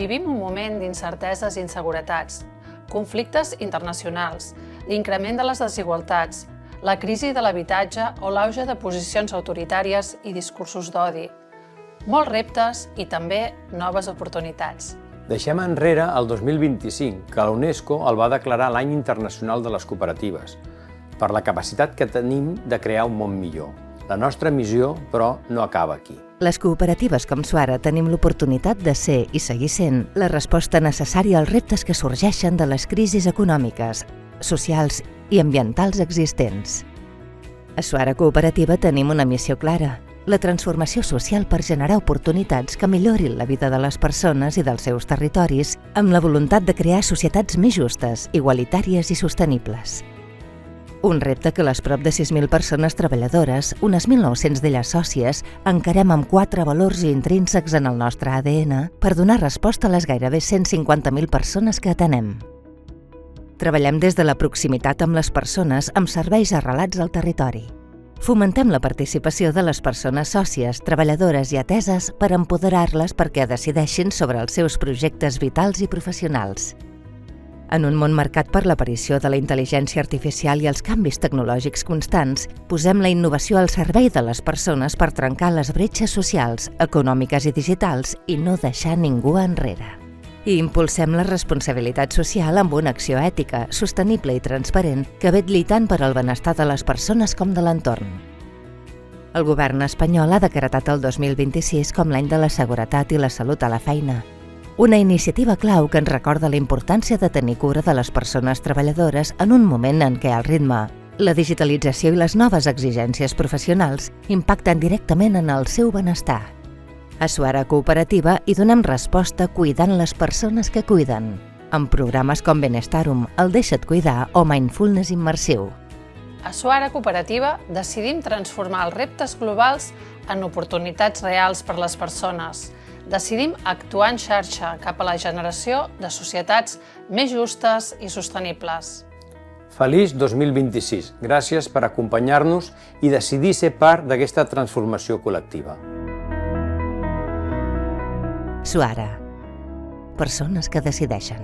Vivim un moment d'incerteses i inseguretats, conflictes internacionals, l'increment de les desigualtats, la crisi de l'habitatge o l'auge de posicions autoritàries i discursos d'odi. Molts reptes i també noves oportunitats. Deixem enrere el 2025, que la UNESCO el va declarar l'Any Internacional de les Cooperatives, per la capacitat que tenim de crear un món millor. La nostra missió, però, no acaba aquí. Les cooperatives com Suara tenim l'oportunitat de ser i seguir sent la resposta necessària als reptes que sorgeixen de les crisis econòmiques, socials i ambientals existents. A Suara Cooperativa tenim una missió clara: la transformació social per generar oportunitats que millorin la vida de les persones i dels seus territoris amb la voluntat de crear societats més justes, igualitàries i sostenibles. Un repte que les prop de 6.000 persones treballadores, unes 1.900 d'elles sòcies, encarem amb 4 valors intrínsecs en el nostre ADN per donar resposta a les gairebé 150.000 persones que atenem. Treballem des de la proximitat amb les persones amb serveis arrelats al territori. Fomentem la participació de les persones sòcies, treballadores i ateses per empoderar-les perquè decideixin sobre els seus projectes vitals i professionals. En un món marcat per l'aparició de la intel·ligència artificial i els canvis tecnològics constants, posem la innovació al servei de les persones per trencar les bretxes socials, econòmiques i digitals i no deixar ningú enrere. I impulsem la responsabilitat social amb una acció ètica, sostenible i transparent que vetlli tant per al benestar de les persones com de l'entorn. El govern espanyol ha decretat el 2026 com l'any de la seguretat i la salut a la feina. Una iniciativa clau que ens recorda la importància de tenir cura de les persones treballadores en un moment en què el ritme, la digitalització i les noves exigències professionals impacten directament en el seu benestar. A Suara Cooperativa hi donem resposta cuidant les persones que cuiden, amb programes com Benestarum, el Deixa't Cuidar o Mindfulness Immersiu. A Suara Cooperativa decidim transformar els reptes globals en oportunitats reals per a les persones. Decidim actuar en xarxa cap a la generació de societats més justes i sostenibles. Feliç 2026. Gràcies per acompanyar-nos i decidir ser part d'aquesta transformació col·lectiva. Suara. Persones que decideixen.